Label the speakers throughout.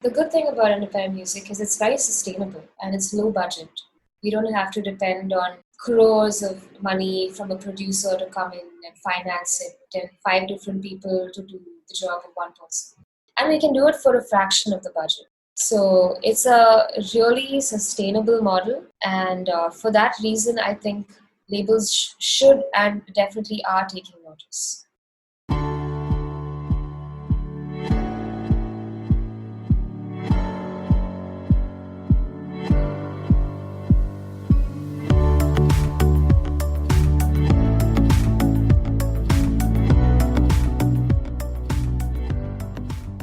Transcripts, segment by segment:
Speaker 1: The good thing about independent music is it's very sustainable and it's low budget. We don't have to depend on crores of money from a producer to come in and finance it and five different people to do the job of one person. And we can do it for a fraction of the budget. So it's a really sustainable model. And for that reason, I think labels should and definitely are taking notice.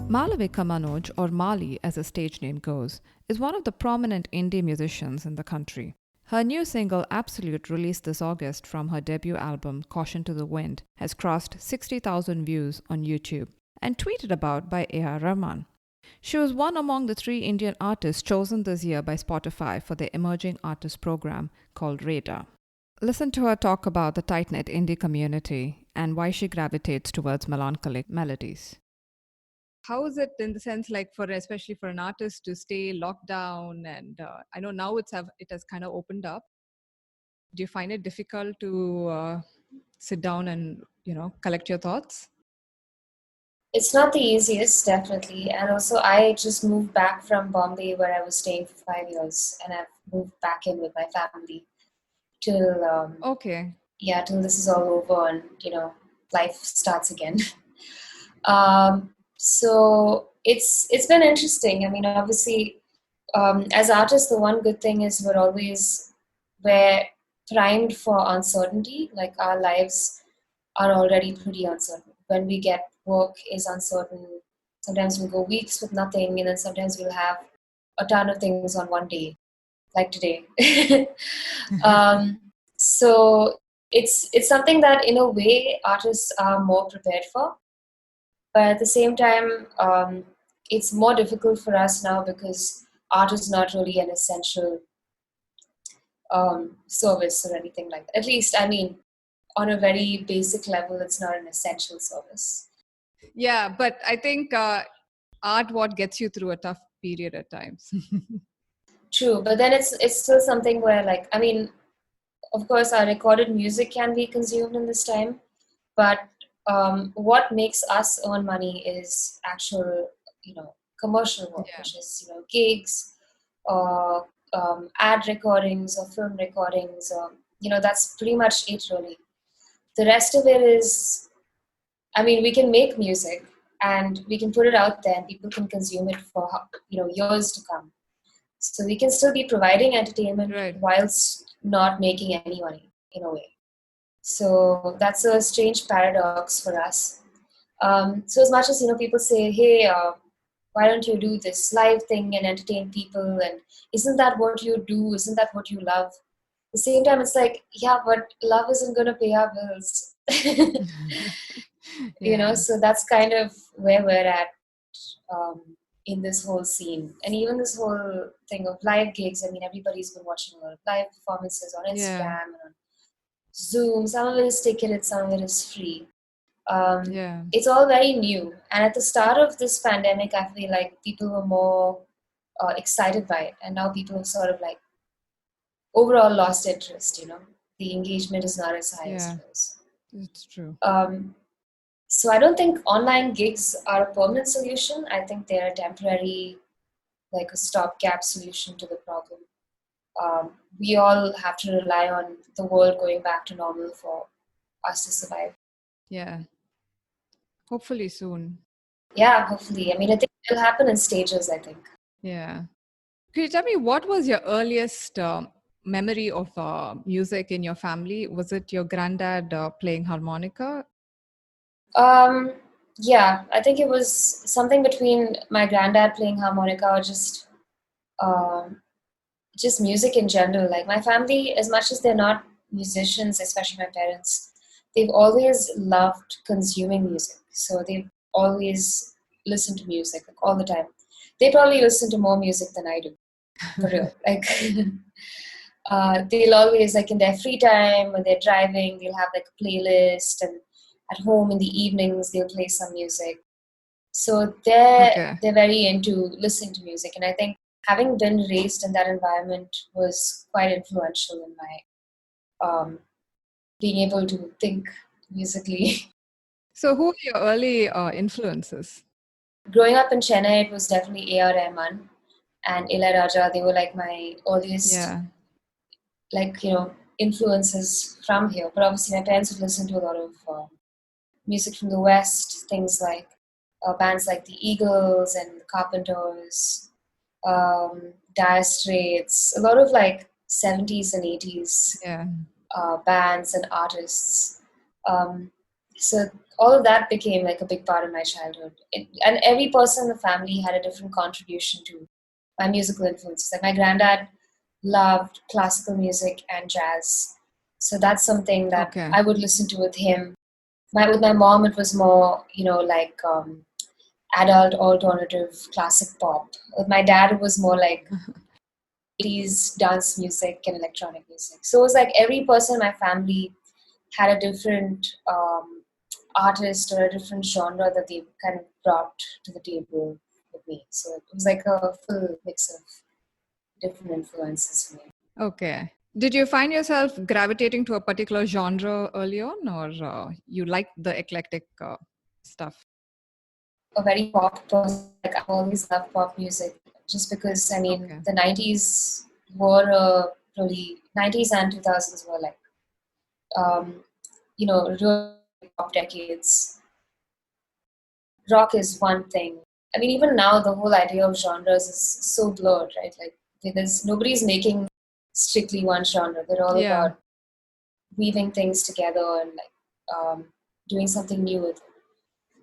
Speaker 2: Maalavika Manoj, or Mali as her stage name goes, is one of the prominent indie musicians in the country. Her new single Absolute, released this August from her debut album Caution to the Wind, has crossed 60,000 views on YouTube and tweeted about by A.R.Rahman. She was one among the 3 Indian artists chosen this year by Spotify for their Emerging Artist program called Radar. Listen to her talk about the tight-knit indie community and why she gravitates towards melancholic melodies. How is it in the sense, like, for especially for an artist to stay locked down? And I know now it has kind of opened up. Do you find it difficult to sit down and collect your thoughts?
Speaker 1: It's not the easiest, definitely. And also, I just moved back from Bombay where I was staying for 5 years, and I've moved back in with my family till
Speaker 2: Okay.
Speaker 1: till this is all over and life starts again. So it's been interesting. I mean, obviously, as artists, the one good thing is we're primed for uncertainty. Like our lives are already pretty uncertain. When we get work is uncertain. Sometimes we'll go weeks with nothing, and then sometimes we'll have a ton of things on one day, like today. So it's something that in a way artists are more prepared for. But at the same time, it's more difficult for us now because art is not really an essential service or anything like that. At least, I mean, on a very basic level, it's not an essential service.
Speaker 2: Yeah, but I think art what gets you through a tough period at times.
Speaker 1: True, but then it's still something where, like, I mean, of course, our recorded music can be consumed in this time, but what makes us earn money is actual, commercial work,
Speaker 2: Yeah.
Speaker 1: which is, gigs or ad recordings or film recordings. That's pretty much it, really. The rest of it is, I mean, we can make music and we can put it out there and people can consume it for, years to come. So we can still be providing entertainment
Speaker 2: Right.
Speaker 1: whilst not making any money, in a way. So that's a strange paradox for us. So as much as people say, "Hey, why don't you do this live thing and entertain people?" and isn't that what you do? Isn't that what you love? At the same time, it's like, yeah, but love isn't going to pay our bills.
Speaker 2: Yeah.
Speaker 1: So that's kind of where we're at in this whole scene. And even this whole thing of live gigs, I mean, everybody's been watching a lot of live performances on
Speaker 2: Yeah.
Speaker 1: Instagram and on Zoom. Some of it is ticketed, some of it is free.
Speaker 2: Yeah.
Speaker 1: It's all very new. And at the start of this pandemic, I feel like people were more excited by it. And now people have sort of like overall lost interest, The engagement is not as high as
Speaker 2: Yeah.
Speaker 1: it was.
Speaker 2: It's true.
Speaker 1: So I don't think online gigs are a permanent solution. I think they're a temporary, like a stopgap solution to the problem. We all have to rely on the world going back to normal for us to survive.
Speaker 2: Yeah. Hopefully soon.
Speaker 1: Yeah, hopefully. I mean, I think it'll happen in stages, I think.
Speaker 2: Yeah. Could you tell me what was your earliest memory of music in your family? Was it your granddad playing harmonica?
Speaker 1: Um, yeah, I think it was something between my granddad playing harmonica or um, just music in general. Like my family, as much as they're not musicians, especially my parents, they've always loved consuming music. So they've always listened to music like, all the time. They probably listen to more music than I do, for real. Like they'll always, like in their free time when they're driving, they'll have like a playlist, and at home in the evenings they'll play some music. So
Speaker 2: Okay.
Speaker 1: they're very into listening to music, and I think having been raised in that environment was quite influential in my um, being able to think musically.
Speaker 2: So, who are your early influences?
Speaker 1: Growing up in Chennai, it was definitely A.R. Rahman and Ilayaraja. They were like my earliest,
Speaker 2: Yeah.
Speaker 1: like, influences from here. But obviously, my parents would listen to a lot of music from the West, things like bands like the Eagles and the Carpenters, Dire Straits, a lot of like 70s and 80s
Speaker 2: Yeah.
Speaker 1: bands and artists. Um, so all of that became like a big part of my childhood. And every person in the family had a different contribution to my musical influences. Like my granddad loved classical music and jazz. So that's something that
Speaker 2: Okay.
Speaker 1: I would listen to with him. With my mom, it was more, like adult alternative classic pop. With my dad, it was more like 80s dance music and electronic music. So it was like every person in my family had a different artist or a different genre that they kind of brought to the table with me. So it was like a full mix of different influences for me.
Speaker 2: Okay. Did you find yourself gravitating to a particular genre early on, or you like the eclectic stuff?
Speaker 1: A very pop person. Like I've always loved pop music, just because I mean
Speaker 2: Okay.
Speaker 1: the '90s were really '90s and 2000s were like um, really pop decades. Rock is one thing. I mean, even now the whole idea of genres is so blurred, right? Like there's nobody's making strictly one genre. They're all
Speaker 2: Yeah.
Speaker 1: about weaving things together and like doing something new with it.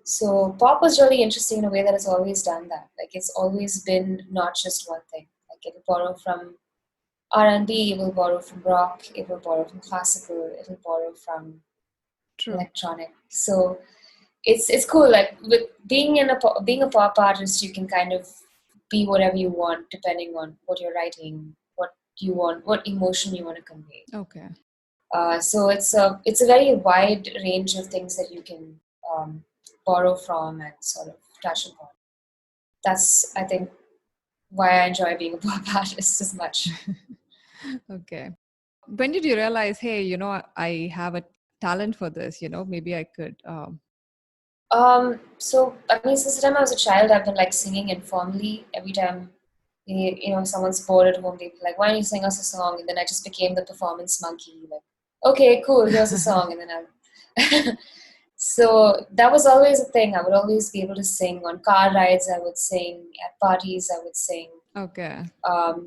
Speaker 1: So pop was really interesting in a way that it's always done that. Like it's always been not just one thing. Like it will borrow from R&B, it will borrow from rock, it will borrow from classical, it will borrow from
Speaker 2: True.
Speaker 1: electronic. So it's cool. Like with being a pop artist, you can kind of be whatever you want depending on what you're writing, what you want, what emotion you want to convey.
Speaker 2: Okay.
Speaker 1: So it's a very wide range of things that you can borrow from and sort of touch upon. That's I think why I enjoy being a pop artist as much.
Speaker 2: Okay. When did you realize, hey, I have a talent for this, maybe I could
Speaker 1: So I mean, since the time I was a child, I've been like singing informally. Every time someone's bored at home, they'd be like, "Why don't you sing us a song?" And then I just became the performance monkey. Like, okay, cool, here's a song, and then I. So that was always a thing. I would always be able to sing on car rides. I would sing at parties. I would sing
Speaker 2: Okay.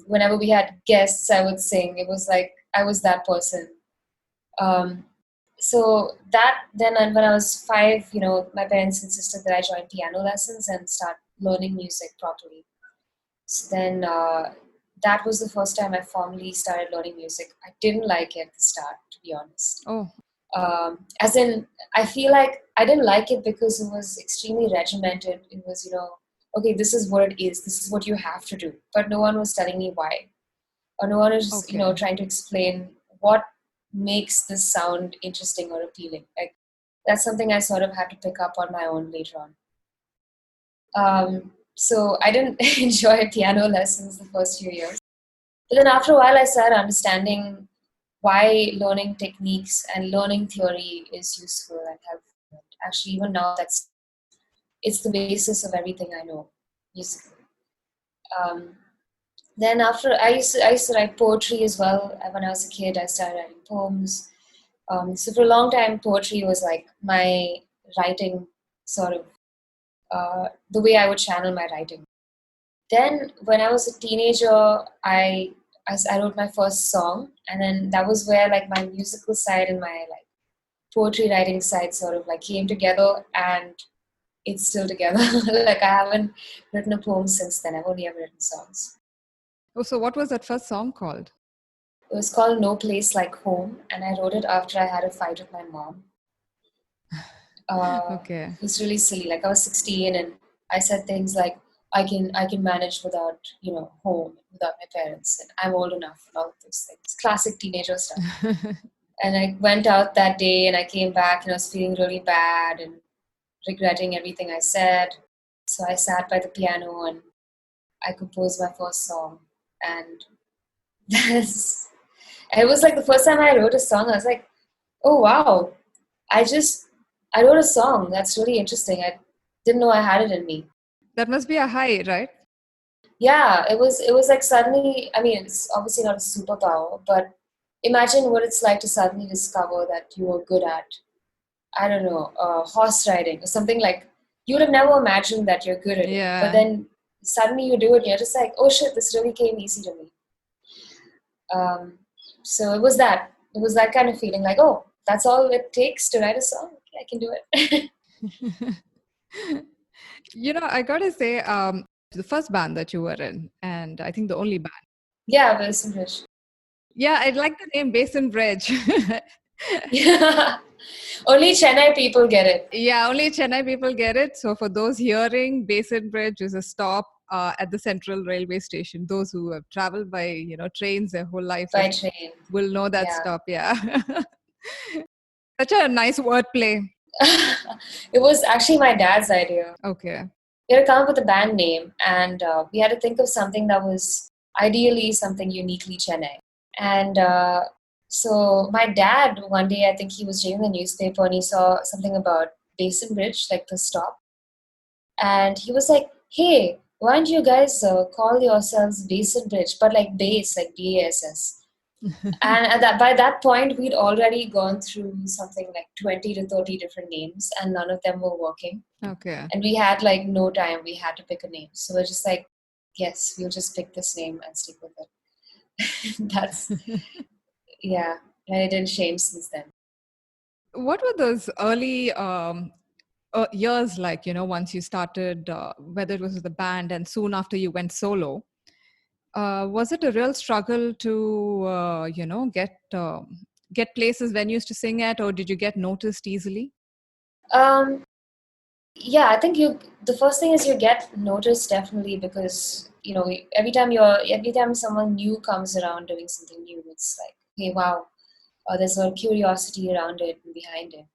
Speaker 1: whenever we had guests. I would sing. It was like I was that person. Um, so that then, and when I was 5, my parents insisted that I join piano lessons and start learning music properly. So then that was the first time I formally started learning music. I didn't like it at the start, to be honest.
Speaker 2: Oh,
Speaker 1: As in, I feel like I didn't like it because it was extremely regimented. It was, okay, this is what it is. This is what you have to do. But no one was telling me why, or no one is
Speaker 2: okay.
Speaker 1: trying to explain what makes this sound interesting or appealing. Like that's something I sort of had to pick up on my own later on. So I didn't enjoy piano lessons the first few years, but then after a while I started understanding why learning techniques and learning theory is useful and helpful. Actually, even now, it's the basis of everything I know musically. um, Then after I used to write poetry as well. When I was a kid, I started writing poems. So for a long time, poetry was like my writing sort of the way I would channel my writing. Then when I was a teenager, I wrote my first song, and then that was where like my musical side and my like poetry writing side sort of like came together, and it's still together. Like I haven't written a poem since then. I've only ever written songs.
Speaker 2: Oh, so what was that first song called?
Speaker 1: It was called No Place Like Home, and I wrote it after I had a fight with my mom.
Speaker 2: Okay.
Speaker 1: It was really silly. Like I was 16, and I said things like, "I can manage without home, without my parents, and I'm old enough," and all of those things. Classic teenager stuff. And I went out that day, and I came back, and I was feeling really bad and regretting everything I said. So I sat by the piano and I composed my first song. And that's, it was like the first time I wrote a song, I was like, oh wow, I just, I wrote a song. That's really interesting. I didn't know I had it in me.
Speaker 2: That must be a high, right?
Speaker 1: Yeah, it was like suddenly, I mean, it's obviously not a superpower, but imagine what it's like to suddenly discover that you are good at, I don't know, horse riding or something like you would have never imagined that you're good at it. But
Speaker 2: Yeah.
Speaker 1: then suddenly you do it and you're just like, oh shit, this really came easy to me. Um, so it was that. It was that kind of feeling like, oh, that's all it takes to write a song. Okay, I can do it.
Speaker 2: I gotta say, the first band that you were in, and I think the only band.
Speaker 1: Yeah, Wilson Bridge.
Speaker 2: Yeah, I like the name Basin Bridge.
Speaker 1: Yeah. Only Chennai people get it
Speaker 2: Yeah, only Chennai people get it. So for those hearing, Basin Bridge is a stop at the Central Railway Station. Those who have traveled by trains their whole lives
Speaker 1: by train.
Speaker 2: will know that
Speaker 1: Yeah.
Speaker 2: stop. Yeah, such a nice wordplay.
Speaker 1: It was actually my dad's idea.
Speaker 2: Okay.
Speaker 1: We had to come up with a band name, and we had to think of something that was ideally something uniquely Chennai. And so my dad, one day, I think he was reading the newspaper and he saw something about Basin Bridge, like the stop. And he was like, hey, why don't you guys call yourselves Basin Bridge, but like bass, like BASS. And by that point, we'd already gone through something like 20 to 30 different names, and none of them were working.
Speaker 2: Okay.
Speaker 1: And we had like no time. We had to pick a name. So we're just like, yes, we'll just pick this name and stick with it. That's, yeah. And it didn't change since then.
Speaker 2: What were those early years like, once you started, whether it was with the band and soon after you went solo? Was it a real struggle to, get places, venues to sing at, or did you get noticed easily?
Speaker 1: Um, yeah, I think the first thing is you get noticed definitely because, every time someone new comes around doing something new, it's like, hey, wow, there's a curiosity around it and behind it.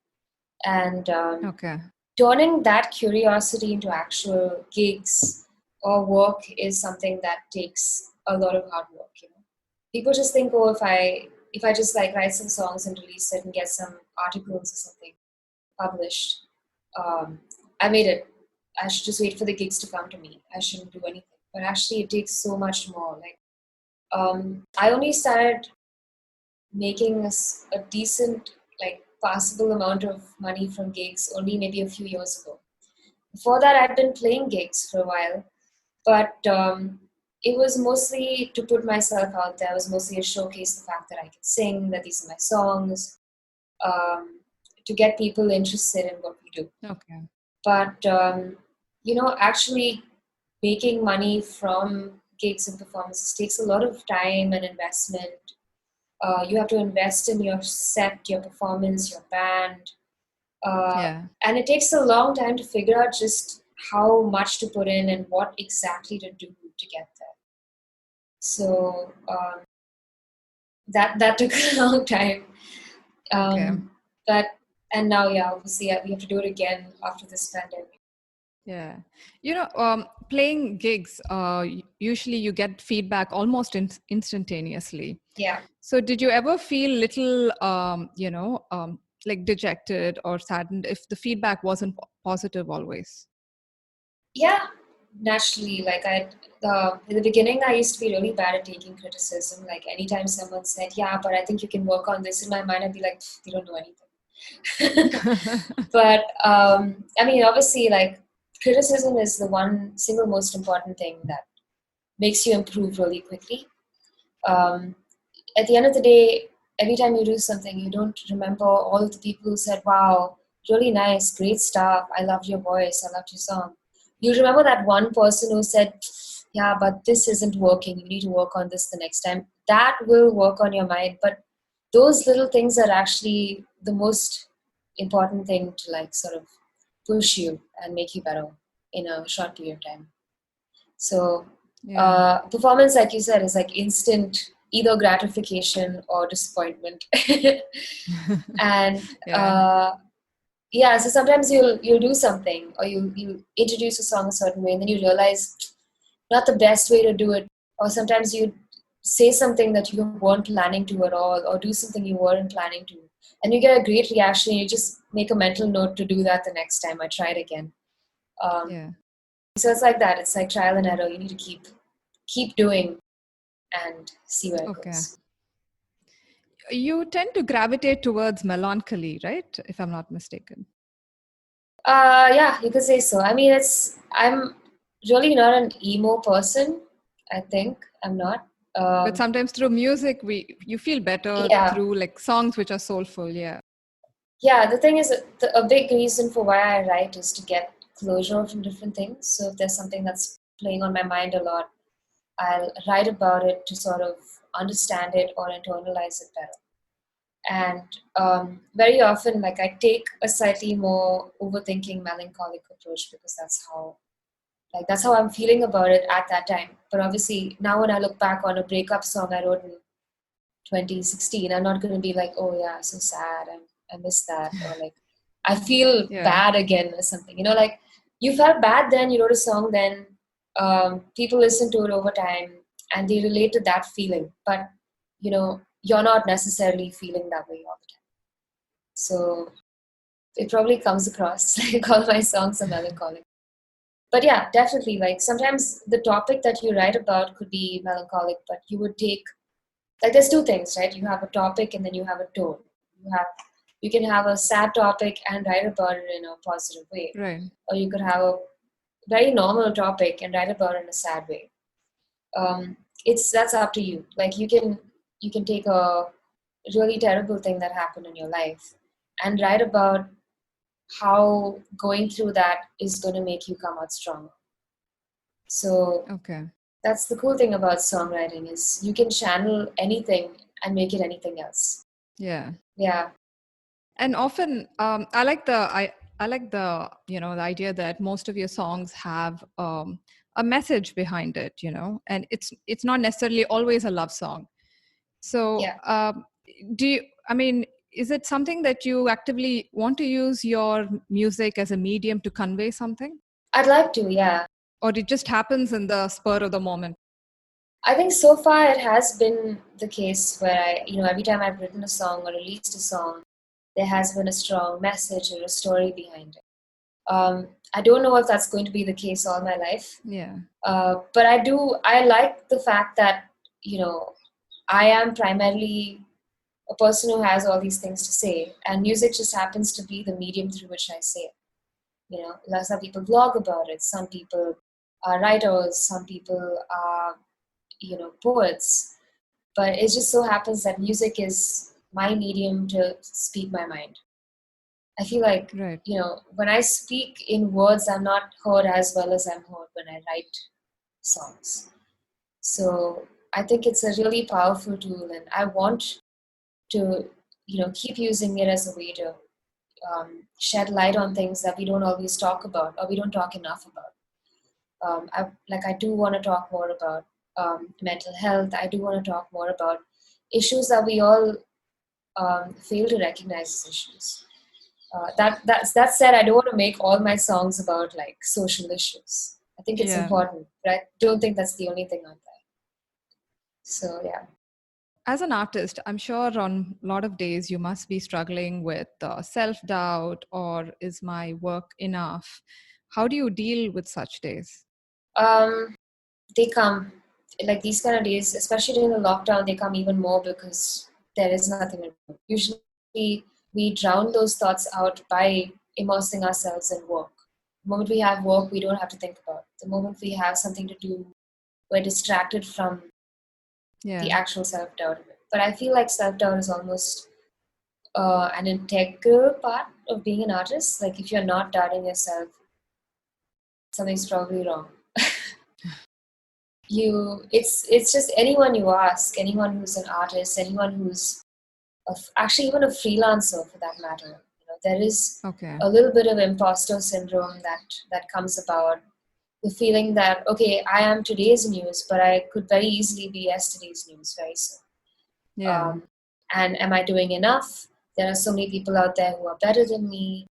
Speaker 1: And
Speaker 2: Okay.
Speaker 1: turning that curiosity into actual gigs or work is something that takes a lot of hard work. People just think, oh, if I just like write some songs and release it and get some articles or something published, um, I made it. I should just wait for the gigs to come to me. I shouldn't do anything. But actually, it takes so much more. Like, I only started making a decent, like, passable amount of money from gigs only maybe a few years ago. Before that, I'd been playing gigs for a while, but it was mostly to put myself out there. It was mostly to showcase the fact that I could sing, that these are my songs, to get people interested in what we do.
Speaker 2: Okay.
Speaker 1: But, actually making money from gigs and performances takes a lot of time and investment. You have to invest in your set, your performance, your band.
Speaker 2: Yeah.
Speaker 1: And it takes a long time to figure out just how much to put in and what exactly to do to get there. So that took a long time.
Speaker 2: Okay.
Speaker 1: But and now, yeah, obviously we have to do it again after this pandemic.
Speaker 2: Yeah. Playing gigs, usually you get feedback almost instantaneously.
Speaker 1: Yeah.
Speaker 2: So did you ever feel little, like dejected or saddened if the feedback wasn't positive always?
Speaker 1: Yeah, naturally. Like in the beginning, I used to be really bad at taking criticism. Like anytime someone said, "Yeah, but I think you can work on this," in my mind, I'd be like, "They don't know anything." But I mean, obviously, like criticism is the one single most important thing that makes you improve really quickly. Um, at the end of the day, every time you do something, you don't remember all of the people who said, "Wow, really nice, great stuff. I loved your voice. I loved your song." You remember that one person who said, "Yeah, but this isn't working. You need to work on this the next time." That will work on your mind. But those little things are actually the most important thing to like sort of push you and make you better in a short period of time. So
Speaker 2: Yeah.
Speaker 1: performance, like you said, is like instant either gratification or disappointment. And
Speaker 2: Yeah.
Speaker 1: yeah, so sometimes you'll do something, or you introduce a song a certain way, and then you realize not the best way to do it. Or sometimes you say something that you weren't planning to at all, or do something you weren't planning to, and you get a great reaction. You just make a mental note to do that the next time. I try it again. Um,
Speaker 2: Yeah.
Speaker 1: so it's like that. It's like trial and error. You need to keep doing and see where it
Speaker 2: Okay.
Speaker 1: goes.
Speaker 2: You tend to gravitate towards melancholy, right? If I'm not mistaken.
Speaker 1: Yeah, you could say so. I mean, I'm really not an emo person. I think I'm not.
Speaker 2: But
Speaker 1: Um,
Speaker 2: sometimes through music, you feel better
Speaker 1: yeah,
Speaker 2: through like songs which are soulful. Yeah.
Speaker 1: yeah. The thing is, a big reason for why I write is to get closure from different things. So if there's something that's playing on my mind a lot, I'll write about it to sort of understand it or internalize it better. And very often, like I take a slightly more overthinking, melancholic approach because that's how I'm feeling about it at that time. But obviously, now when I look back on a breakup song I wrote in 2016, I'm not going to be like, oh yeah, so sad, I miss that, or like I feel
Speaker 2: Yeah.
Speaker 1: bad again or something. Like you felt bad then, you wrote a song then, people listen to it over time and they relate to that feeling. But you're not necessarily feeling that way all the time. So it probably comes across like all my songs are melancholic. But yeah, definitely. Like sometimes the topic that you write about could be melancholic, but you would take like there's two things, right? You have a topic and then you have a tone. You can have a sad topic and write about it in a positive way,
Speaker 2: Right.
Speaker 1: or you could have a very normal topic and write about it in a sad way. It's that's up to you. Like you can take a really terrible thing that happened in your life and write about how going through that is going to make you come out stronger. So
Speaker 2: Okay.
Speaker 1: that's the cool thing about songwriting is you can channel anything and make it anything else.
Speaker 2: Yeah.
Speaker 1: Yeah,
Speaker 2: And often, I like the the idea that most of your songs have a message behind it, and it's not necessarily always a love song. So,
Speaker 1: yeah.
Speaker 2: do you? I mean, is it something that you actively want to use your music as a medium to convey something,
Speaker 1: I'd like to, yeah.
Speaker 2: or it just happens in the spur of the moment?
Speaker 1: I think so far it has been the case where every time I've written a song or released a song, there has been a strong message or a story behind it. I don't know if that's going to be the case all my life,
Speaker 2: Yeah.
Speaker 1: but I like the fact that, you know, I am primarily a person who has all these things to say, and music just happens to be the medium through which I say it. Some people blog about it, some people are writers, some people are, poets, but it just so happens that music is my medium to speak my mind. I feel like,
Speaker 2: Right.
Speaker 1: when I speak in words, I'm not heard as well as I'm heard when I write songs. So I think it's a really powerful tool, and I want to, keep using it as a way to shed light on things that we don't always talk about or we don't talk enough about. I do want to talk more about mental health. I do want to talk more about issues that we all fail to recognize as issues. That said, I don't want to make all my songs about like social issues. I think it's
Speaker 2: Yeah.
Speaker 1: important, but I don't think that's the only thing out there. So yeah.
Speaker 2: As an artist, I'm sure on a lot of days you must be struggling with self doubt, or is my work enough? How do you deal with such days?
Speaker 1: Um, they come like these kind of days, especially during the lockdown, they come even more because there is nothing to do. Usually we drown those thoughts out by immersing ourselves in work. The moment we have work, we don't have to think about it. The moment we have something to do, we're distracted from the
Speaker 2: Yeah.
Speaker 1: actual self-doubt of it. But I feel like self-doubt is almost an integral part of being an artist. Like if you're not doubting yourself, something's probably wrong. It's just anyone you ask, anyone who's an artist, anyone who's actually even a freelancer for that matter, there is
Speaker 2: Okay.
Speaker 1: a little bit of imposter syndrome that comes about, the feeling that okay, I am today's news, but I could very easily be yesterday's news very soon.
Speaker 2: Yeah.
Speaker 1: um, and am I doing enough? There are so many people out there who are better than me.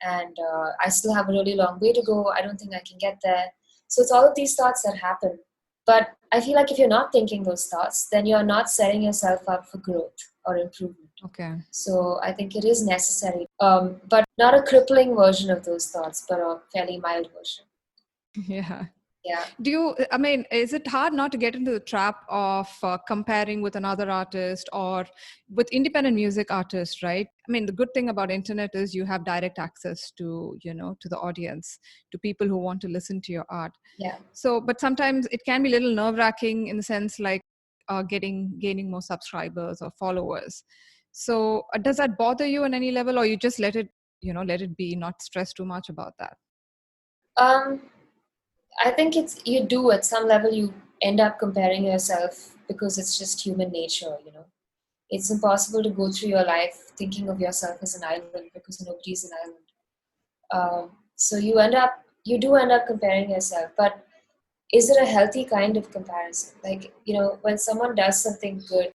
Speaker 1: and I still have a really long way to go. I don't think I can get there. So it's all of these thoughts that happen. But I feel like if you're not thinking those thoughts, then you're not setting yourself up for growth or improvement.
Speaker 2: Okay.
Speaker 1: So I think it is necessary, but not a crippling version of those thoughts, but a fairly mild version.
Speaker 2: Yeah.
Speaker 1: Yeah.
Speaker 2: I mean, is it hard not to get into the trap of comparing with another artist or with independent music artists, right? I mean, the good thing about internet is you have direct access to, to the audience, to people who want to listen to your art.
Speaker 1: Yeah.
Speaker 2: So, but sometimes it can be a little nerve wracking in the sense like gaining more subscribers or followers. So, does that bother you on any level, or you just let it be, not stress too much about that?
Speaker 1: Um, I think it's you do at some level you end up comparing yourself because it's just human nature, you know. It's impossible to go through your life thinking of yourself as an island because nobody's an island. So you do end up comparing yourself, but is it a healthy kind of comparison? Like, you know, when someone does something good,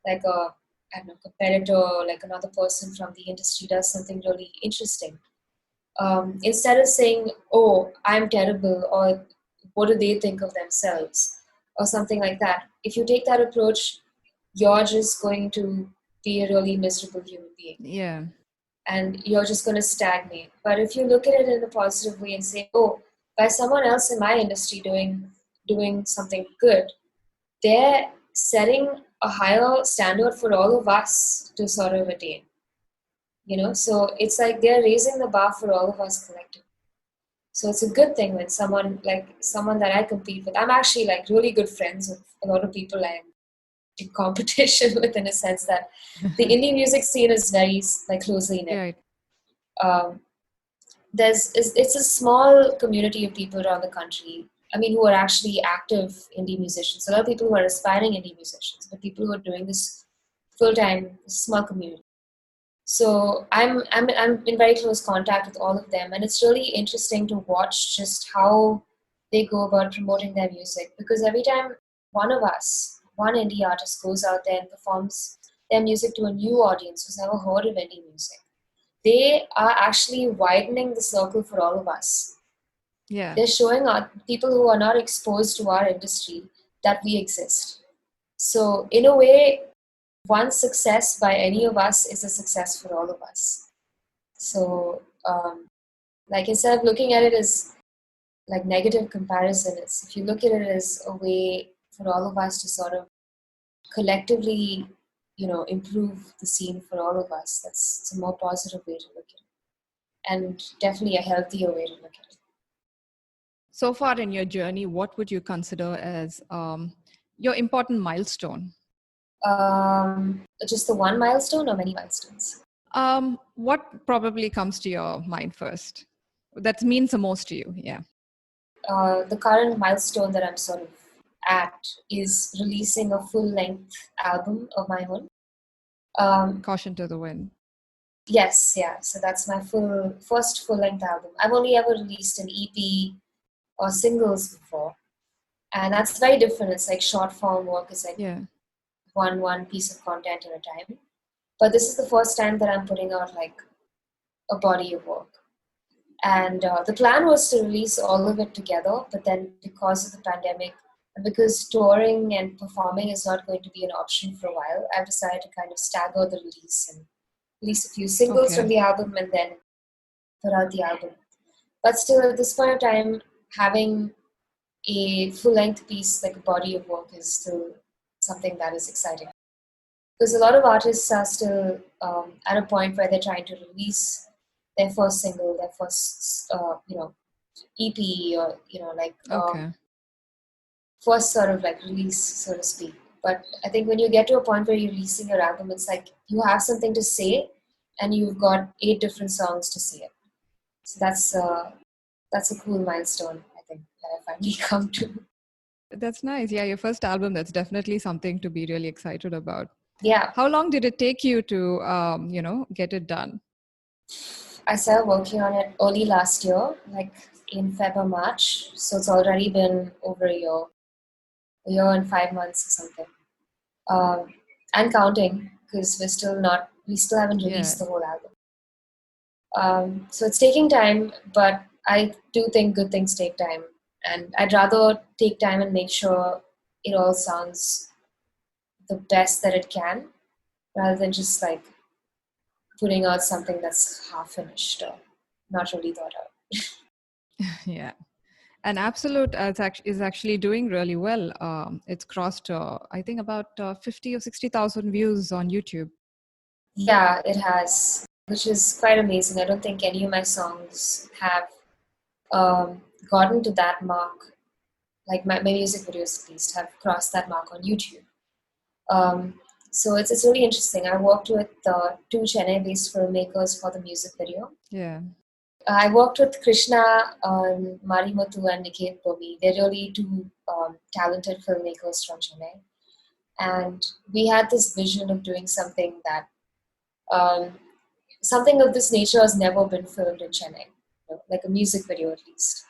Speaker 1: like I don't know, competitor, or like another person from the industry does something really interesting, instead of saying, "Oh, I'm terrible," or "What do they think of themselves," or something like that, if you take that approach, you're just going to be a really miserable human being,
Speaker 2: Yeah.
Speaker 1: and you're just going to stagnate. But if you look at it in a positive way and say, "Oh, by someone else in my industry doing something good, they're setting a higher standard for all of us to sort of attain." You know, so it's like they're raising the bar for all of us collectively. So it's a good thing when someone that I compete with. I'm actually like really good friends with a lot of people I'm in competition with, in a sense that the indie music scene is very like closely knit.
Speaker 2: Right.
Speaker 1: Um, it's a small community of people around the country. I mean, who are actually active indie musicians. A lot of people who are aspiring indie musicians, but people who are doing this full time, small community. So I'm in very close contact with all of them, and it's really interesting to watch just how they go about promoting their music. Because every time one indie artist, goes out there and performs their music to a new audience who's never heard of indie music, they are actually widening the circle for all of us.
Speaker 2: Yeah.
Speaker 1: They're showing our people who are not exposed to our industry that we exist. So in a way, one success by any of us is a success for all of us. So, like instead of looking at it as like negative comparison, it's if you look at it as a way for all of us to sort of collectively, you know, improve the scene for all of us. That's it's a more positive way to look at it, and definitely a healthier way to look at it.
Speaker 2: So far in your journey, what would you consider as your important milestone?
Speaker 1: Just the one milestone or many milestones?
Speaker 2: What probably comes to your mind first? That means the most to you. Yeah.
Speaker 1: The current milestone that I'm sort of at is releasing a full length album of my own.
Speaker 2: Caution to the wind.
Speaker 1: Yes, yeah. So that's my first full length album. I've only ever released an EP or singles before, and that's very different. It's like short form work. It's like
Speaker 2: Yeah.
Speaker 1: one piece of content at a time. But this is the first time that I'm putting out like a body of work. And the plan was to release all of it together, but then because of the pandemic, and because touring and performing is not going to be an option for a while, I've decided to kind of stagger the release and release a few singles from
Speaker 2: Okay.
Speaker 1: the album and then put out the album. But still, at this point of time, having a full length piece like a body of work is still something that is exciting. Because a lot of artists are still at a point where they're trying to release their first single, their first, EP, or like
Speaker 2: Okay.
Speaker 1: first sort of like release, so to speak. But I think when you get to a point where you're releasing your album, it's like you have something to say, and you've got 8 different songs to say it. So that's a cool milestone, I think, that I finally come to.
Speaker 2: That's nice. Yeah, your first album, that's definitely something to be really excited about.
Speaker 1: Yeah,
Speaker 2: How long did it take you to, get it done?
Speaker 1: I started working on it early last year, like in Feb or March. So it's already been over a year and 5 months or something. Um, and counting, because we still haven't
Speaker 2: Yeah.
Speaker 1: released the whole album. So it's taking time, but I do think good things take time. And I'd rather take time and make sure it all sounds the best that it can rather than just like putting out something that's half finished or not really thought out.
Speaker 2: Yeah. And Absolute is actually doing really well. It's crossed, I think, about 50 or 60,000 views on YouTube.
Speaker 1: Yeah, it has, which is quite amazing. I don't think any of my songs have um, gotten to that mark. Like my music videos, at least, have crossed that mark on YouTube. Um, so it's really interesting. I worked with two Chennai-based filmmakers for the music video.
Speaker 2: Yeah.
Speaker 1: I worked with Krishna, Marimuthu, and Niket Bomi. They're really two talented filmmakers from Chennai. And we had this vision of doing something that um, something of this nature has never been filmed in Chennai, like a music video at least.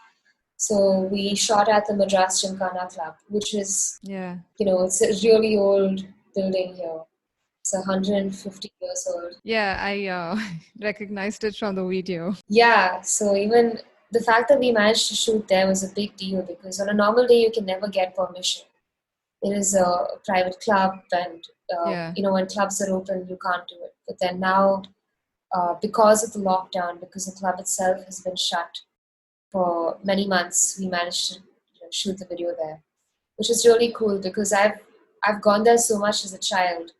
Speaker 1: So we shot at the Madras Gymkhana Club, which is,
Speaker 2: Yeah.
Speaker 1: it's a really old building here. It's 150 years old.
Speaker 2: Yeah, I recognized it from the video.
Speaker 1: Yeah, so even the fact that we managed to shoot there was a big deal because on a normal day you can never get permission. It is a private club, and
Speaker 2: Yeah.
Speaker 1: when clubs are open, you can't do it. But then now, because of the lockdown, because the club itself has been shut for many months, we managed to shoot the video there, which is really cool because I've gone there so much as a child,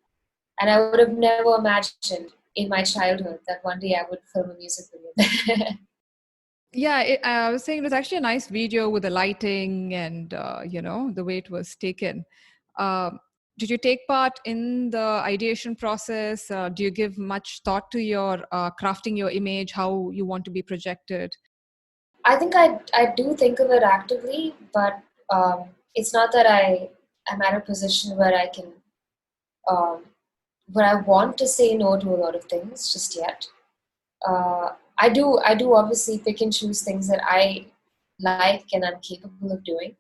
Speaker 1: and I would have never imagined in my childhood that one day I would film a music video there.
Speaker 2: Yeah, I was saying it was actually a nice video with the lighting and the way it was taken. Um, did you take part in the ideation process? Do you give much thought to your crafting your image, how you want to be projected?
Speaker 1: I think I do think of it actively, but it's not that I am at a position where I can um, where I want to say no to a lot of things just yet. I do obviously pick and choose things that I like and I'm capable of doing.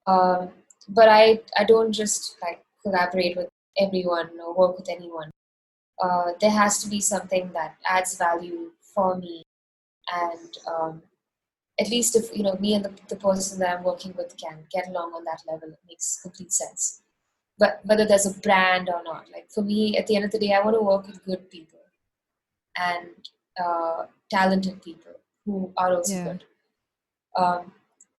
Speaker 1: Um, but I don't just like collaborate with everyone or work with anyone. There has to be something that adds value for me, and at least if me and the person that I'm working with can get along on that level, it makes complete sense. But whether there's a brand or not, like for me, at the end of the day, I want to work with good people and talented people who are also
Speaker 2: Yeah.
Speaker 1: good. Um,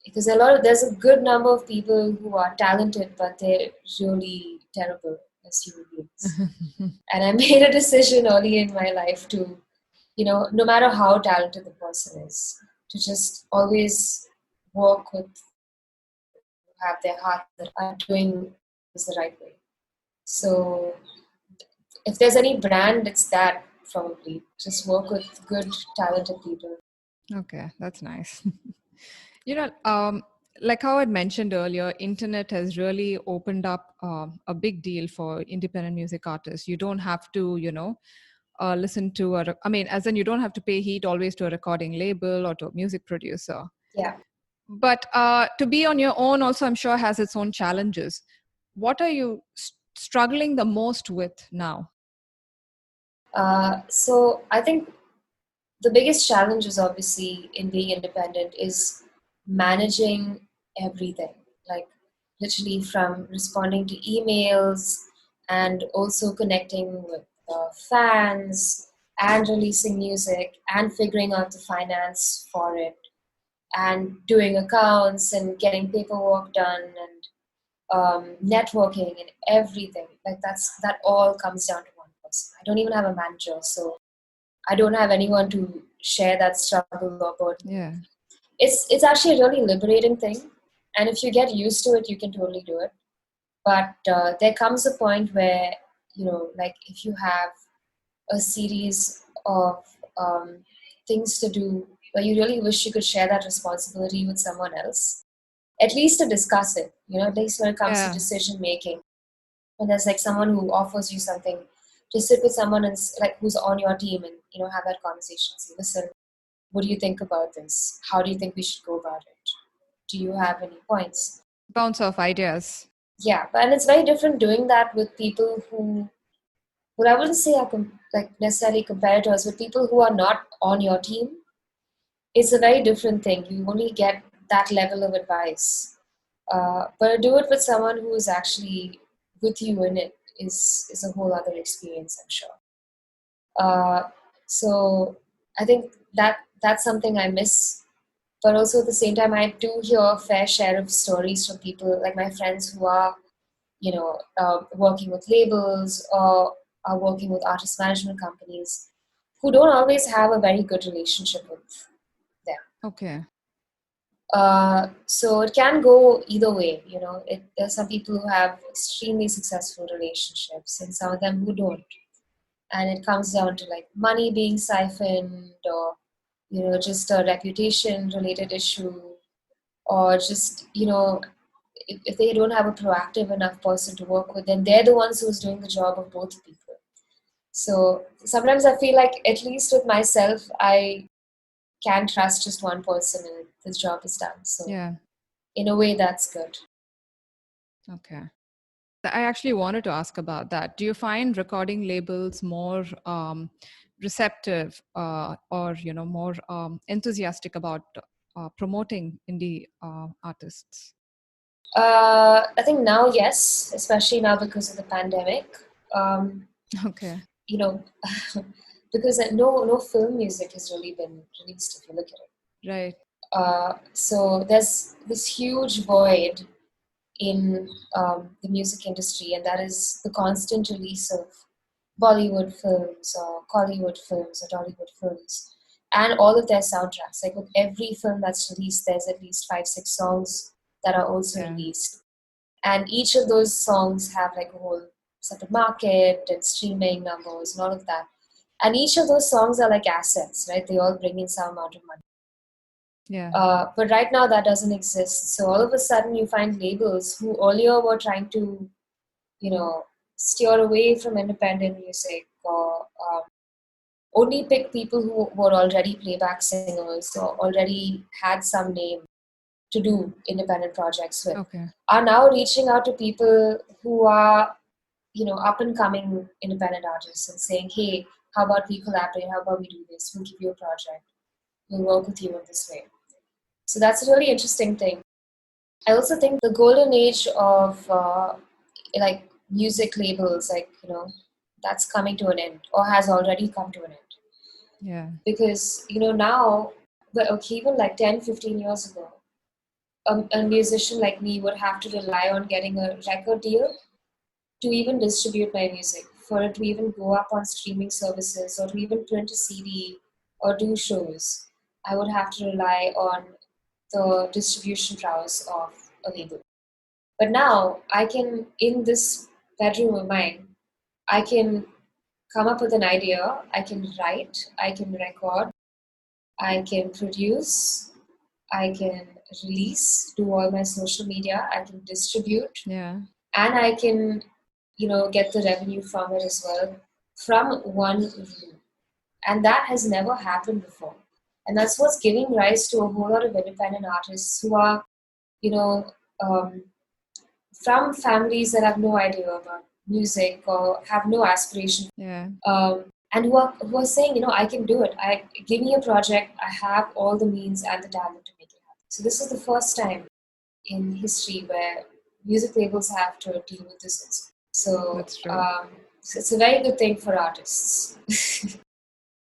Speaker 1: because there's a good number of people who are talented, but they're really terrible as human beings. And I made a decision early in my life to, no matter how talented the person is, to just always work with who have their heart that are doing is the right way. So if there's any brand, it's that probably. Just work with good, talented people.
Speaker 2: Okay, that's nice. you know, um, like how I mentioned earlier, internet has really opened up a big deal for independent music artists. You don't have to, listen to I mean, as in you don't have to pay heat always to a recording label or to a music producer.
Speaker 1: Yeah.
Speaker 2: But to be on your own also, I'm sure, has its own challenges. What are you struggling the most with now?
Speaker 1: So I think the biggest challenge is obviously in being independent is managing everything, like literally from responding to emails and also connecting with fans and releasing music and figuring out the finance for it and doing accounts and getting paperwork done and networking and everything. Like that all comes down to one person. I don't even have a manager, so I don't have anyone to share that struggle or burden with.
Speaker 2: Yeah.
Speaker 1: It's actually a really liberating thing, and if you get used to it, you can totally do it. But there comes a point where like if you have a series of um, things to do, where you really wish you could share that responsibility with someone else, at least to discuss it. At least when it comes to
Speaker 2: Yeah.
Speaker 1: decision making, when there's like someone who offers you something, to sit with someone and like who's on your team and have that conversation. Say, listen, what do you think about this? How do you think we should go about it? Do you have any points?
Speaker 2: Bounce off ideas.
Speaker 1: Yeah, and it's very different doing that with people who Well, I wouldn't say like necessarily competitors, but people who are not on your team. It's a very different thing. You only get that level of advice. But do it with someone who is actually with you in it is a whole other experience, I'm sure. Uh, so I think that's something I miss. But also at the same time, I do hear a fair share of stories from people like my friends who are, working with labels or are working with artist management companies who don't always have a very good relationship with them.
Speaker 2: Okay.
Speaker 1: So it can go either way. There's some people who have extremely successful relationships, and some of them who don't. And it comes down to like money being siphoned, or just a reputation related issue, or just if they don't have a proactive enough person to work with, then they're the ones who's doing the job of both people. So sometimes I feel like, at least with myself, I can trust just one person and this job is done. So
Speaker 2: Yeah.
Speaker 1: in a way, that's good.
Speaker 2: Okay. I actually wanted to ask about that. Do you find recording labels more receptive or more enthusiastic about promoting indie artists?
Speaker 1: I think now, yes, especially now because of the pandemic. Um,
Speaker 2: Okay.
Speaker 1: you know, because no film music has really been released if you look at it.
Speaker 2: Right.
Speaker 1: So there's this huge void in the music industry, and that is the constant release of Bollywood films or Collywood films or Dollywood films, and all of their soundtracks. Like with every film that's released, there's at least 5, 6 songs that are also
Speaker 2: Yeah.
Speaker 1: released, and each of those songs have like a whole separate market and streaming numbers and all of that. And each of those songs are like assets, right? They all bring in some amount of money.
Speaker 2: Yeah.
Speaker 1: But right now that doesn't exist. So all of a sudden you find labels who earlier were trying to, you know, steer away from independent music, or only pick people who were already playback singers or already had some name to do independent projects with,
Speaker 2: Okay.
Speaker 1: are now reaching out to people who are, up and coming independent artists and saying, hey, how about we collaborate? How about we do this? We'll give you a project. We'll work with you in this way. So that's a really interesting thing. I also think the golden age of like music labels, like, that's coming to an end or has already come to an end.
Speaker 2: Yeah.
Speaker 1: Because, now, but okay, even like 10, 15 years ago, a musician like me would have to rely on getting a record deal to even distribute my music, for it to even go up on streaming services or to even print a CD or do shows. I would have to rely on the distribution prowess of a label. But now I can, in this bedroom of mine, I can come up with an idea, I can write, I can record, I can produce, I can release, do all my social media, I can distribute,
Speaker 2: Yeah.
Speaker 1: and I can, get the revenue from it as well, from one room. And that has never happened before. And that's what's giving rise to a whole lot of independent artists who are, you know, um, from families that have no idea about music or have no aspiration,
Speaker 2: Yeah.
Speaker 1: and who are saying, I can do it. I Give me a project. I have all the means and the talent to make it happen. So this is the first time in history where music labels have to deal with this also. So,
Speaker 2: That's true.
Speaker 1: so it's a very good thing for artists.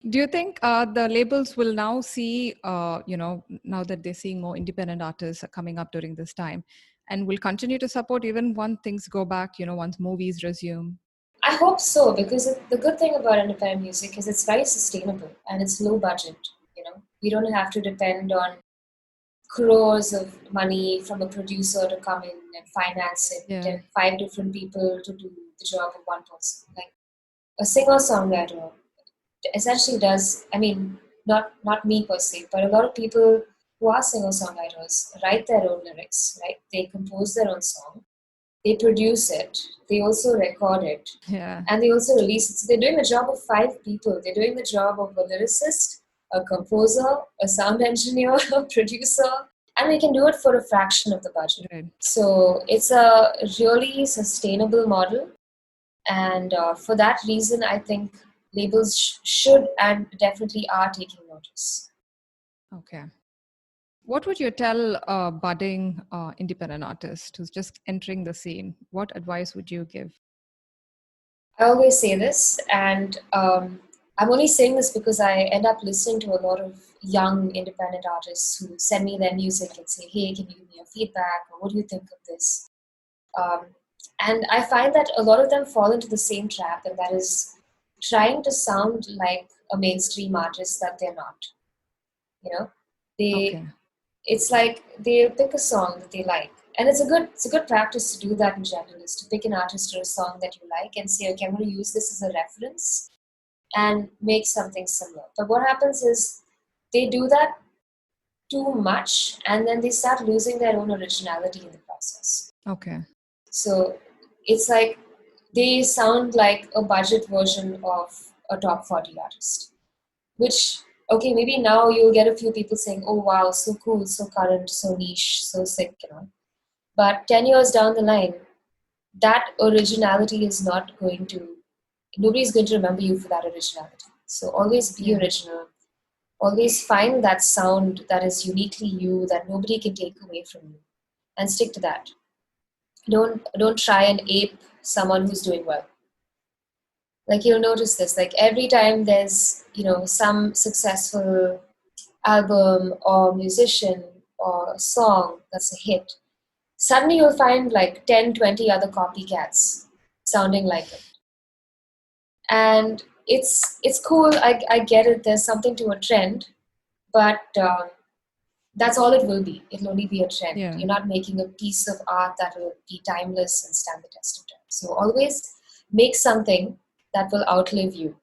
Speaker 2: Do you think the labels will now see, now that they're seeing more independent artists coming up during this time, and will continue to support even once things go back, once movies resume?
Speaker 1: I hope so, because the good thing about independent music is it's very sustainable and it's low budget. We don't have to depend on crores of money from a producer to come in and finance it,
Speaker 2: Yeah.
Speaker 1: and 5 different people to do the job of one person. Like a singer-songwriter essentially does, I mean, not me per se, but a lot of people who are singer-songwriters write their own lyrics, right? They compose their own song, they produce it, they also record it,
Speaker 2: Yeah.
Speaker 1: and they also release it. So they're doing the job of 5 people. They're doing the job of a lyricist, a composer, a sound engineer, a producer, and we can do it for a fraction of the budget.
Speaker 2: Right.
Speaker 1: So it's a really sustainable model. And for that reason, I think labels should and definitely are taking notice.
Speaker 2: Okay. What would you tell a budding independent artist who's just entering the scene? What advice would you give?
Speaker 1: I always say this, and I'm only saying this because I end up listening to a lot of young independent artists who send me their music and say, "Hey, can you give me your feedback? Or what do you think of this?" Um, and I find that a lot of them fall into the same trap, and that is trying to sound like a mainstream artist that they're not. You know, they
Speaker 2: Okay.
Speaker 1: it's like they pick a song that they like, and it's a good practice to do that in general, is to pick an artist or a song that you like and say, okay, I'm going to use this as a reference and make something similar. But what happens is they do that too much, and then they start losing their own originality in the process.
Speaker 2: Okay.
Speaker 1: So it's like they sound like a budget version of a top 40 artist, which, okay, maybe now you'll get a few people saying, oh wow, so cool, so current, so niche, so sick, But 10 years down the line, that originality is not going to, nobody's going to remember you for that originality. So always be
Speaker 2: Yeah.
Speaker 1: original. Always find that sound that is uniquely you, that nobody can take away from you, and stick to that. Don't try and ape someone who's doing well. Like, you'll notice this, like every time there's, some successful album or musician or song that's a hit, suddenly you'll find like 10, 20 other copycats sounding like it. And it's cool. I get it. There's something to a trend, but that's all it will be. It'll only be a trend.
Speaker 2: Yeah.
Speaker 1: You're not making a piece of art that will be timeless and stand the test of time. So always make something that will outlive you.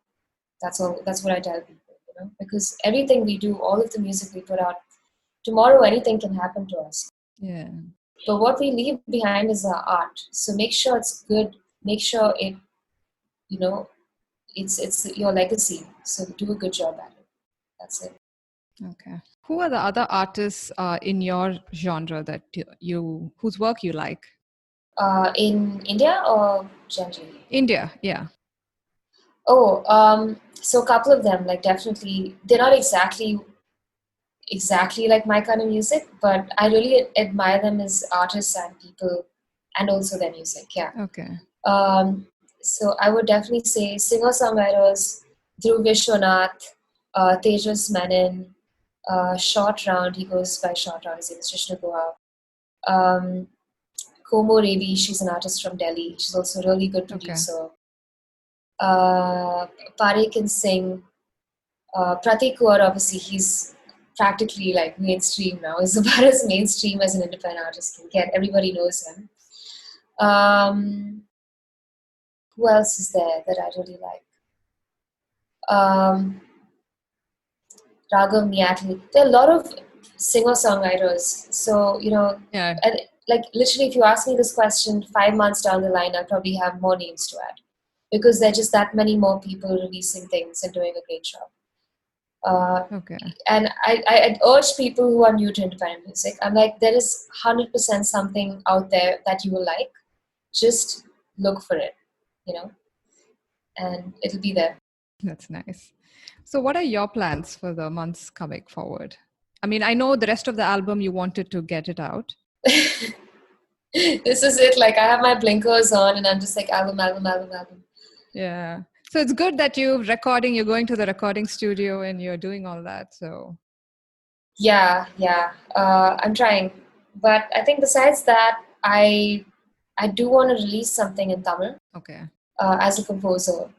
Speaker 1: That's all. That's what I tell people. Because everything we do, all of the music we put out, tomorrow anything can happen to us.
Speaker 2: Yeah.
Speaker 1: But what we leave behind is our art. So make sure it's good. Make sure you know, it's your legacy. So do a good job at it. That's it.
Speaker 2: Okay. Who are the other artists in your genre that whose work you like?
Speaker 1: In India or generally?
Speaker 2: India. Yeah.
Speaker 1: Oh, so a couple of them, like definitely, they're not exactly like my kind of music, but I really admire them as artists and people, and also their music. Yeah.
Speaker 2: Okay.
Speaker 1: Um, so I would definitely say singer-songwriters, Dhruv Vishwanath, Tejas Menon, Short Round, he goes by Short Round, his name is Krishna Guha. Um, Komo Revi, she's an artist from Delhi. She's also a really good
Speaker 2: Okay.
Speaker 1: producer. Uh, Pare can sing. Pratik Kaur, obviously, he's practically like mainstream now. He's about as mainstream as an independent artist can get. Everybody knows him. Um, who else is there that I really like? Um, Raghav Niatli. There are a lot of singer-songwriters. So,
Speaker 2: Yeah.
Speaker 1: and like literally, if you ask me this question 5 months down the line, I'll probably have more names to add because there are just that many more people releasing things and doing a great job. Uh,
Speaker 2: Okay.
Speaker 1: and I'd urge people who are new to independent music, I'm like, there is 100% something out there that you will like. Just look for it, you know, and it'll be there.
Speaker 2: That's nice. So, what are your plans for the months coming forward? I mean, I know the rest of the album you wanted to get it out.
Speaker 1: This is it. Like, I have my blinkers on and I'm just like, album, album, album, album.
Speaker 2: Yeah. So it's good that you're going to the recording studio and you're doing all that. So,
Speaker 1: Yeah. I'm trying. But I think besides that, I do want to release something in Tamil
Speaker 2: okay.
Speaker 1: as a composer.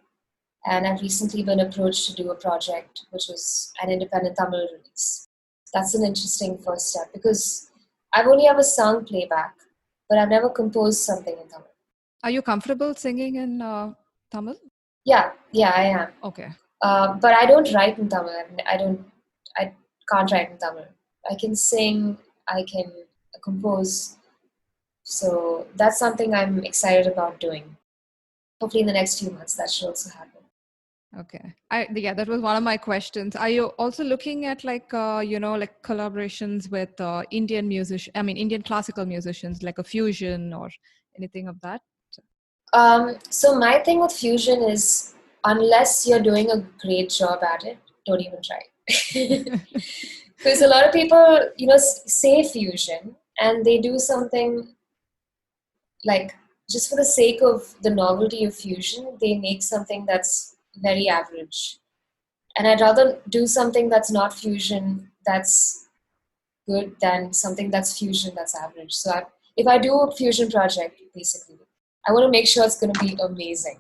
Speaker 1: And I've recently been approached to do a project which was an independent Tamil release. That's an interesting first step because I've only ever sung playback, but I've never composed something in Tamil.
Speaker 2: Are you comfortable singing in Tamil?
Speaker 1: Yeah, I am.
Speaker 2: Okay.
Speaker 1: But I don't write in Tamil. I can't write in Tamil. I can sing, I can compose. So that's something I'm excited about doing. Hopefully in the next few months that should also happen.
Speaker 2: Okay. Yeah, that was one of my questions. Are you also looking at like collaborations with Indian classical musicians, like a fusion or anything of that?
Speaker 1: So my thing with fusion is, unless you're doing a great job at it, don't even try. Because a lot of people, say fusion and they do something like, just for the sake of the novelty of fusion, they make something that's very average. And I'd rather do something that's not fusion, that's good, than something that's fusion, that's average. So if I do a fusion project, basically, I want to make sure it's going to be amazing.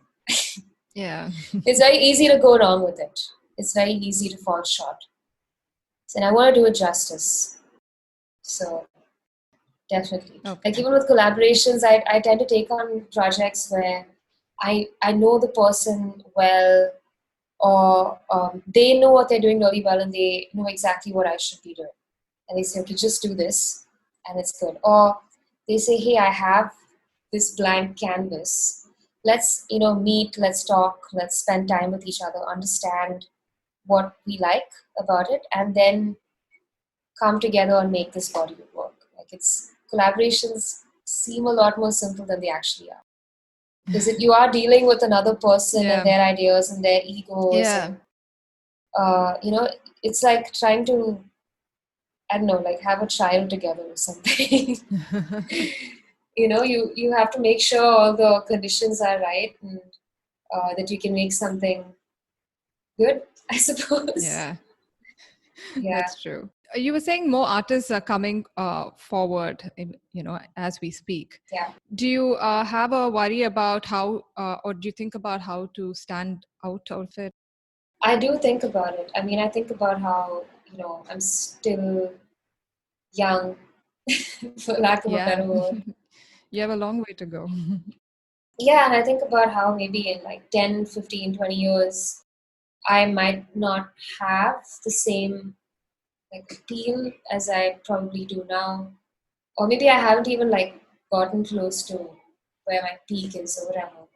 Speaker 2: Yeah.
Speaker 1: It's very easy to go wrong with it. It's very easy to fall short. And I want to do it justice. So definitely. Like
Speaker 2: Okay.
Speaker 1: even with collaborations, I tend to take on projects where I know the person well, or they know what they're doing really well and they know exactly what I should be doing. And they say, okay, just do this and it's good. Or they say, hey, I have this blank canvas. Let's, meet, let's talk, let's spend time with each other, understand what we like about it, and then come together and make this body of work. Like it's collaborations seem a lot more simple than they actually are. Because if you are dealing with another person and
Speaker 2: Yeah.
Speaker 1: their ideas and their egos,
Speaker 2: Yeah.
Speaker 1: and it's like trying to, I don't know, like have a child together or something. You have to make sure all the conditions are right, and that you can make something good, I suppose.
Speaker 2: Yeah.
Speaker 1: Yeah.
Speaker 2: That's true. You were saying more artists are coming forward, as we speak.
Speaker 1: Yeah.
Speaker 2: Do you have a worry about how, or do you think about how to stand out of it?
Speaker 1: I do think about it. I mean, I think about how, I'm still young, for lack of a
Speaker 2: Yeah.
Speaker 1: better word.
Speaker 2: You have a long way to go.
Speaker 1: Yeah, and I think about how maybe in like 10, 15, 20 years, I might not have the same like appeal as I probably do now. Or maybe I haven't even like gotten close to where my peak is or whatever.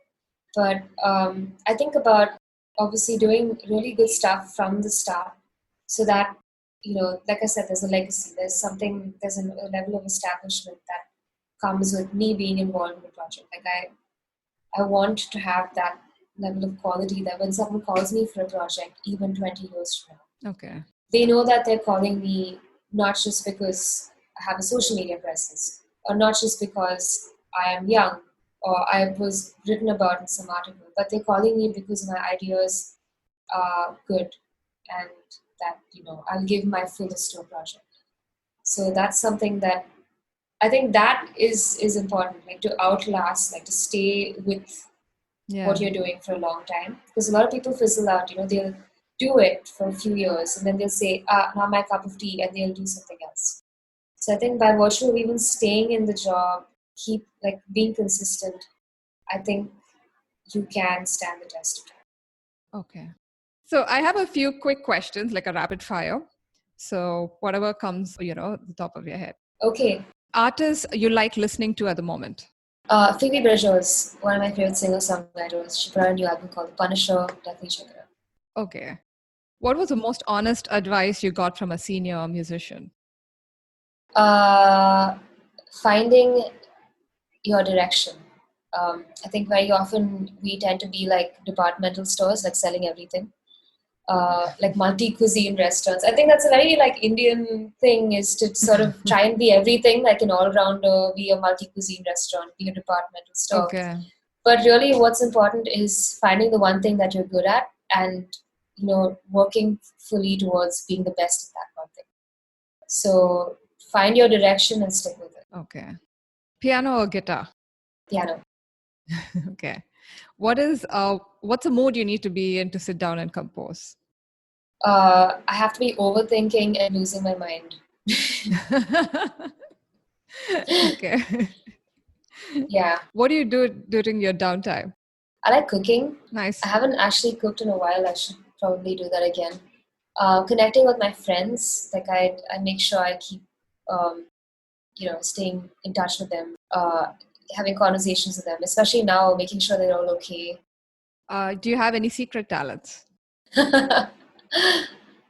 Speaker 1: But I think about obviously doing really good stuff from the start, so that, like I said, there's a legacy. There's a level of establishment that comes with me being involved in the project. Like I want to have that level of quality that when someone calls me for a project, even 20 years from now,
Speaker 2: Okay.
Speaker 1: they know that they're calling me not just because I have a social media presence, or not just because I am young or I was written about in some article, but they're calling me because my ideas are good, and that, I'll give my fullest to a project. So that's something that I think that is important, like to outlast, like to stay with what
Speaker 2: Yeah.
Speaker 1: you're doing for a long time. Because a lot of people fizzle out, they'll do it for a few years and then they'll say, not my cup of tea, and they'll do something else. So I think by virtue of even staying in the job, keep like being consistent, I think you can stand the test of time.
Speaker 2: Okay. So I have a few quick questions, like a rapid fire. So whatever comes, at the top of your head.
Speaker 1: Okay.
Speaker 2: Artists you like listening to at the moment?
Speaker 1: Phoebe Bridgers, one of my favorite singer-songwriters. She put out a new album called The Punisher. Definitely check it out.
Speaker 2: Okay. What was the most honest advice you got from a senior musician?
Speaker 1: Uh, Finding your direction. I think very often we tend to be like departmental stores, like selling everything, like multi-cuisine restaurants. I think that's a very like Indian thing, is to sort of try and be everything, like an all-rounder, be a multi-cuisine restaurant, be a departmental store.
Speaker 2: Okay.
Speaker 1: But really, what's important is finding the one thing that you're good at, and working fully towards being the best at that one thing. So find your direction and stick with it.
Speaker 2: Okay. Piano or guitar?
Speaker 1: Piano.
Speaker 2: Okay. What's a mood you need to be in to sit down and compose?
Speaker 1: I have to be overthinking and losing my mind.
Speaker 2: Okay.
Speaker 1: Yeah.
Speaker 2: What do you do during your downtime?
Speaker 1: I like cooking. I
Speaker 2: Nice.
Speaker 1: haven't actually cooked in a while. I should probably do that again. Connecting with my friends, like I make sure I keep, staying in touch with them, having conversations with them, especially now, making sure they're all okay.
Speaker 2: Do you have any secret talents?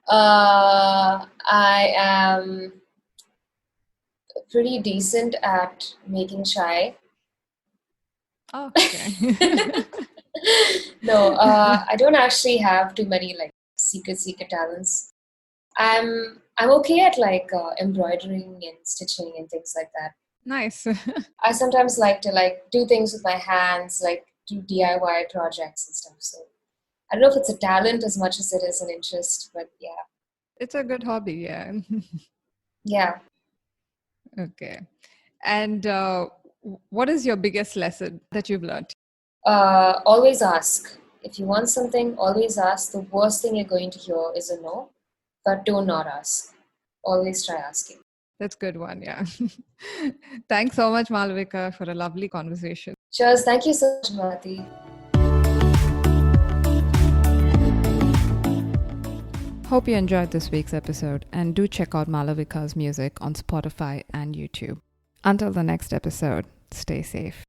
Speaker 1: I am pretty decent at making chai.
Speaker 2: Oh, okay.
Speaker 1: No, I don't actually have too many like secret talents. I'm okay at like embroidering and stitching and things like that.
Speaker 2: Nice.
Speaker 1: I sometimes like to like do things with my hands, like do DIY projects and stuff. So I don't know if it's a talent as much as it is an interest, but yeah,
Speaker 2: It's a good hobby, yeah.
Speaker 1: yeah.
Speaker 2: Okay. And what is your biggest lesson that you've learned?
Speaker 1: Always ask. If you want something, always ask. The worst thing you're going to hear is a no, but do not ask. Always try asking.
Speaker 2: That's a good one, yeah. Thanks so much, Maalavika, for a lovely conversation.
Speaker 1: Cheers. Thank you so much, Mati.
Speaker 2: Hope you enjoyed this week's episode and do check out Maalavika's music on Spotify and YouTube. Until the next episode, stay safe.